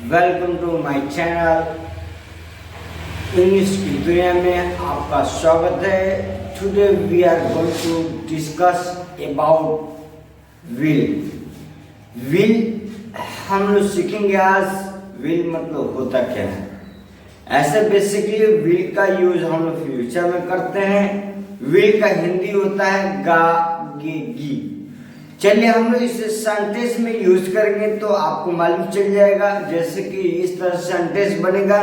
Welcome to my channel English की दुनिया में आपका स्वागत है। Today we are going to discuss about will. हम लोग सीखेंगे आज विल मतलब होता क्या है। ऐसे बेसिकली विल का यूज हम लोग फ्यूचर में करते हैं। विल का हिंदी होता है गा गे गी। चलिए हम लोग इसे सेंटेंस में यूज करेंगे तो आपको मालूम चल जाएगा। जैसे कि इस तरह सेंटेंस बनेगा,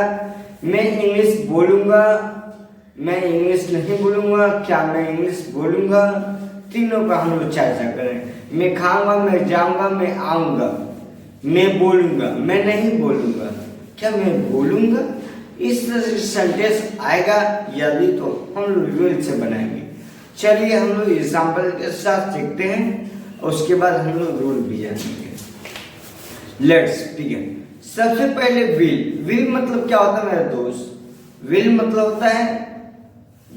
मैं इंग्लिश बोलूंगा, मैं इंग्लिश नहीं बोलूंगा, क्या मैं इंग्लिश बोलूंगा, तीनों का हम लोग चर्चा करें। मैं खाऊंगा, मैं जाऊंगा, मैं आऊंगा, मैं बोलूंगा, मैं नहीं बोलूंगा, क्या मैं बोलूंगा। इस तरह से सेंटेंस आएगा यदि तो हम लोग विल से बनाएंगे। चलिए हम लोग एग्जाम्पल के साथ सीखते हैं, उसके बाद हम लोग रूल भी जानेंगे। Let's begin. सबसे पहले विल मतलब क्या होता है मेरे दोस्त? विल मतलब होता है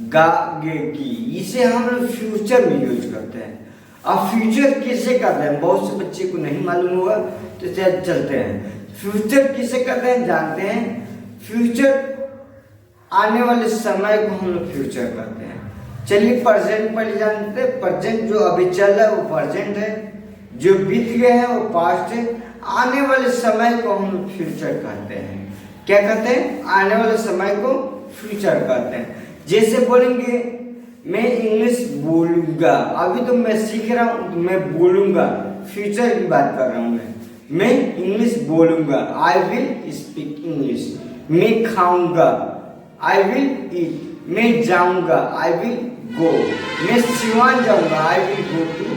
गा गे गी। इसे हम लोग फ्यूचर में यूज करते हैं। अब फ्यूचर किसे कहते हैं बहुत से बच्चे को नहीं मालूम होगा, तो चलते हैं। फ्यूचर किसे कहते हैं जानते हैं? फ्यूचर आने वाले समय को हम लोग फ्यूचर कहते हैं। चलिए प्रेजेंट पहले जानते हैं। प्रेजेंट जो अभी चल रहा है वो प्रेजेंट है, जो बीत गए हैं वो पास्ट है। आने वाले समय को हम लोग फ्यूचर कहते हैं। क्या कहते हैं? आने वाले समय को फ्यूचर कहते हैं। जैसे बोलेंगे मैं इंग्लिश बोलूंगा, अभी तो मैं सीख रहा हूं तो मैं बोलूंगा, फ्यूचर की बात कर रहा हूं। मैं इंग्लिश बोलूंगा, आई विल स्पीक इंग्लिश। मैं खाऊंगा, आई विल ईट। मैं जाऊंगा, आई विल गो। मैं सिवान जाऊंगा, I will go to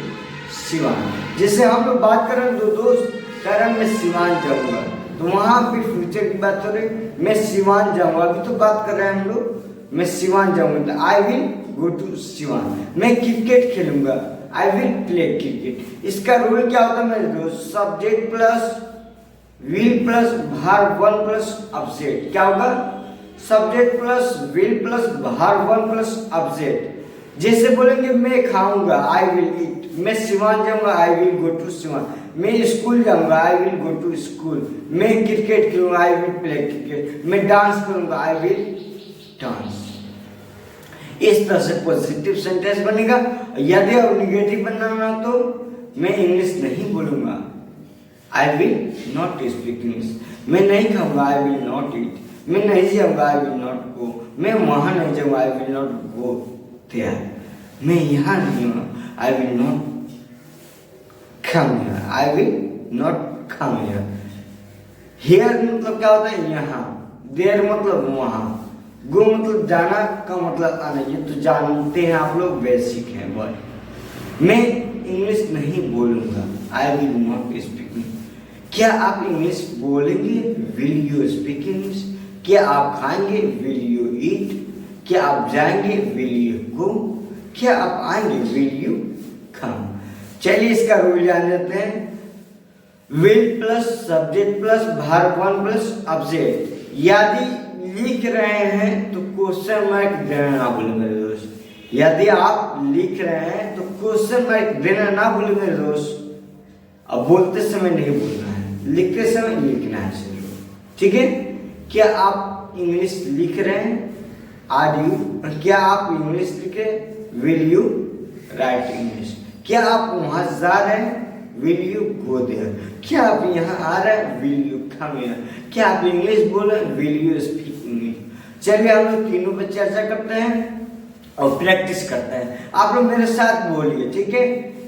Siwan. जैसे हम लोग बात कर रहे हैं, दो दोस्त कह रहे हैं मैं सिवान जाऊंगा, तो वहां पे फ्यूचर की बात हो रही, मैं सिवान जाऊंगा। अभी तो बात कर रहे हैं हम लोग मैं सिवान जाऊंगा, तो I will go to Siwan. मैं क्रिकेट खेलूंगा, आई विल प्ले क्रिकेट। इसका रूल क्या होता है मेरे दोस्त? Subject plus will plus verb one plus object. क्या होगा? Subject plus will plus verb one plus object. जैसे बोलेंगे मैं खाऊंगा, आई विल ईट। मैं सिवान जाऊंगा, I will go to Siwan. मैं स्कूल जाऊंगा, I will go to school. मैं क्रिकेट खेलूंगा, आई विल प्ले क्रिकेट। मैं डांस करूंगा, आई विल डांस। इस तरह से पॉजिटिव सेंटेंस बनेगा। यदि अब निगेटिव बनाना तो मैं इंग्लिश नहीं बोलूंगा, आई विल नॉट स्पीक इंग्लिश। मैं नहीं खाऊंगा, आई विल नॉट ईट। मैं नहीं जाऊंगा, आई विल नॉट गो। मैं वहां नहीं जाऊंगा, I will not go there. मैं यहाँ नहीं हूँ, I will not come here. I will not come here. Here मतलब क्या होता है? यहाँ। देयर मतलब वहां। गो मतलब जाना, का मतलब आना। ये तो जानते हैं आप लोग, बेसिक है बहुत। मैं इंग्लिश नहीं बोलूंगा, आई विल नॉट स्पीक। क्या आप इंग्लिश बोलेंगे? Will you speak English? क्या आप खाएंगे? Will you eat? क्या आप जाएंगे? विल यू गो? क्या आप आएंगे? विल यू कम? चलिए इसका रूल जान लेते हैं। Will plus subject plus verb one plus object. यदि लिख रहे हैं तो क्वेश्चन मार्क देना ना भूलें मेरे दोस्त। यदि आप लिख रहे हैं तो क्वेश्चन मार्क देना ना भूलें मेरे दोस्त। अब बोलते समय नहीं बोलना है, लिखते समय लिखना है सिर्फ। ठीक है? क्या आप इंग्लिश लिख रहे हैं? Are you? क्या आप इंग्लिश लिख रहे हैं? Will you write English? क्या आप वहां जा रहे हैं? Will you go there? क्या आप यहाँ आ रहे हैं? Will you come here? क्या आप इंग्लिश बोल रहे हैं? Will you speak English? चलिए हम लोग तीनों पर चर्चा करते हैं और प्रैक्टिस करते हैं। आप लोग मेरे साथ बोलिए, ठीक है?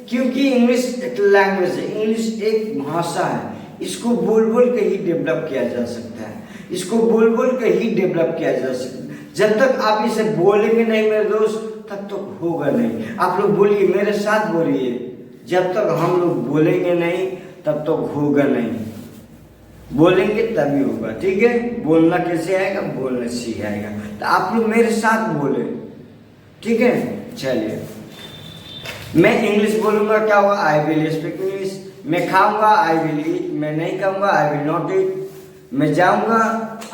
क्योंकि इंग्लिश एक लैंग्वेज है, इंग्लिश एक भाषा है। इसको बोल बोल के ही डेवलप किया जा सकता है। इसको बोल बोल के ही डेवलप किया जा सकता है। जब तक आप इसे बोलेंगे नहीं मेरे दोस्त, तब तक होगा नहीं। आप लोग बोलिए, मेरे साथ बोलिए, जब तक हम लोग बोलेंगे नहीं तब तक होगा नहीं। बोलेंगे तभी होगा, ठीक है? बोलना कैसे आएगा? बोलना सीख आएगा। तो आप लोग मेरे साथ बोले, ठीक है? चलिए मैं इंग्लिश बोलूंगा, क्या होगा? I will speak English. मैं खाऊंगा, आई विल ईट। मैं नहीं खाऊंगा, आई विल नॉट ईट। मैं जाऊंगा,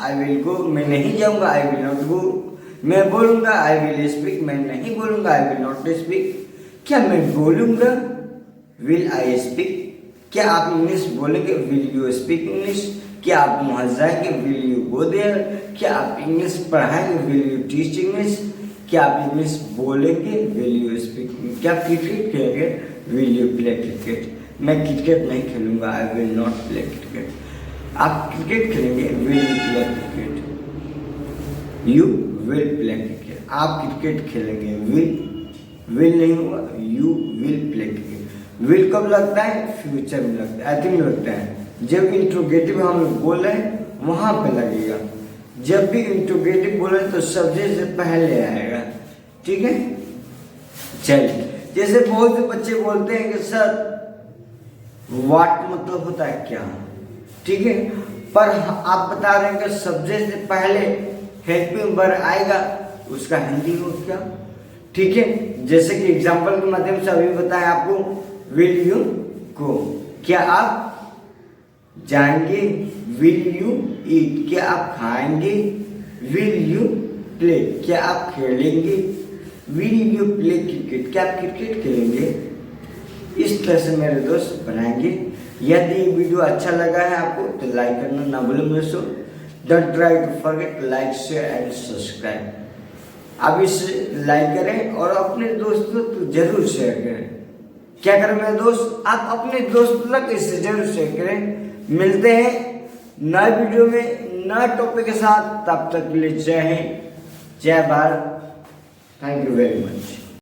आई विल गो। मैं नहीं जाऊंगा, आई विल नॉट गो। मैं बोलूंगा, आई विल स्पीक। मैं नहीं बोलूंगा, आई विल नॉट स्पीक। क्या मैं बोलूंगा? Will I speak? क्या आप इंग्लिश बोलेंगे? Will you speak English? क्या आप वहाँ जाएंगे, विल यू गो देयर? क्या आप इंग्लिश पढ़ाएंगे, विल यू टीच इंग्लिश? क्या आप इंग्लिश बोलेंगे, विल यू स्पीक? क्या आप क्रिकेट खेलेंगे, विल यू प्ले क्रिकेट? मैं क्रिकेट नहीं खेलूंगा, I will not play cricket. आप क्रिकेट खेलेंगे, will you play cricket? You will play cricket. आप क्रिकेट खेलेंगे, विल नहीं होगा, you will play cricket. Will कब लगता है, फ्यूचर में लगता है, आई थिंक लगता है जब इंट्रोगेटिव हम लोग बोल रहे हैं वहां पे लगेगा। जब भी इंट्रोगेटिव बोले तो सब्जेक्ट से पहले आएगा, ठीक है। चलिए, जैसे बहुत से बच्चे बोलते हैं कि सर व्हाट मतलब होता है क्या, ठीक है, पर आप बता रहे हैं कि सब्जेक्ट से पहले हेल्पिंग वर्ब आएगा, उसका हिंदी हो क्या, ठीक है। जैसे कि एग्जांपल के माध्यम से अभी बताया आपको, विल यू गो, क्या आप जाएंगे, विल यू ईट, क्या आप खाएंगे, विल यू प्ले, क्या आप खेलेंगे, विल यू प्ले क्रिकेट, क्या आप क्रिकेट खेलेंगे। इस तरह से मेरे दोस्त बनाएंगे। यदि ये वीडियो अच्छा लगा है आपको तो लाइक करना ना भूलें मेरे दोस्तों। Don't try to forget like, share and subscribe. आप इसे लाइक करें और अपने दोस्तों को जरूर शेयर करें। क्या करें मेरे दोस्त, आप अपने दोस्तों तक इसे जरूर शेयर करें। मिलते हैं नए वीडियो में नए टॉपिक के साथ, तब तक के लिए जय हिंद, जय Bharat. Thank you very much.